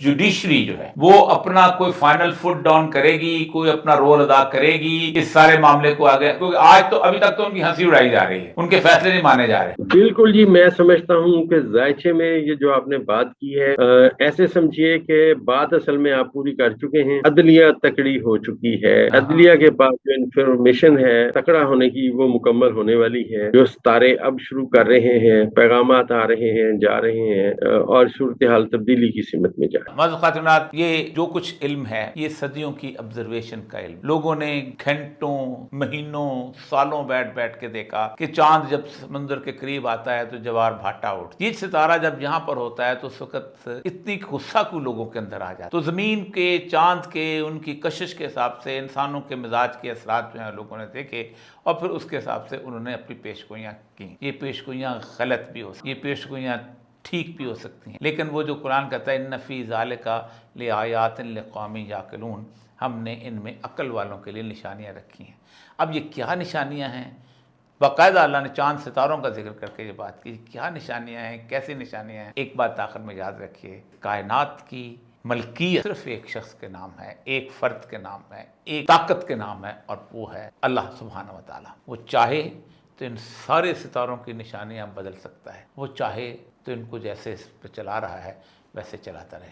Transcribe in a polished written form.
Judiciary जो है वो अपना कोई फाइनल फुट डाउन करेगी, कोई अपना रोल अदा करेगी इस सारे मामले को आगे, क्योंकि आज तो अभी तक तो उनकी हंसी उड़ाई जा रही है, उनके फैसले नहीं माने जा रहे। बिल्कुल जी, मैं समझता हूँ कि जायचे में ये जो आपने बात की है, ऐसे समझिए कि बात असल में आप पूरी कर चुके हैं। अदलिया तकड़ी हो चुकी है, अदलिया के पास जो इंफॉर्मेशन है तकड़ा होने की वो मुकम्मल होने वाली है। जो सितारे अब शुरू कर रहे हैं, पैगामात आ रहे हैं, जा रहे हैं, और सूरत हाल तब्दीली की सिमत में जा रही है। खातूनात, ये जो कुछ इल्म है ये सदियों की ऑब्जर्वेशन का इल्म। लोगों ने घंटों, महीनों, सालों बैठ बैठ के देखा कि चांद जब समुद्र के करीब आता है तो जवार भाटा उठ, ये सितारा जब यहाँ पर होता है तो उस वक्त इतनी गुस्सा को लोगों के अंदर आ जाता। तो जमीन के, चांद के, उनकी कशिश के हिसाब से इंसानों के मिजाज के असरात जो है लोगों ने देखे और फिर उसके हिसाब से उन्होंने अपनी पेशगोइयाँ की। ये पेशगोइयाँ गलत भी हो सकती, ये पेशगोइयाँ ठीक भी हो सकती हैं, लेकिन वो जो कुरान कहता है इन्न फी ज़ालिका लिआयातिन लिक़ौमिन याक़िलून, हमने इनमें अक्ल वालों के लिए निशानियाँ रखी हैं। अब ये क्या निशानियाँ हैं? बाकायदा अल्लाह ने चांद सितारों का जिक्र करके ये बात की, क्या निशानियाँ हैं, कैसी निशानियाँ हैं। एक बात आखिर में याद रखिए, कायनात की मलकियत सिर्फ एक शख्स के नाम है, एक फ़र्द के नाम है, एक ताकत के नाम है, और वो है अल्लाह सुब्हानहू व तआला। वो चाहे तो इन सारे सितारों की निशानियाँ बदल सकता है, वो चाहे तो इनको जैसे इस पर चला रहा है वैसे चलाता रहे।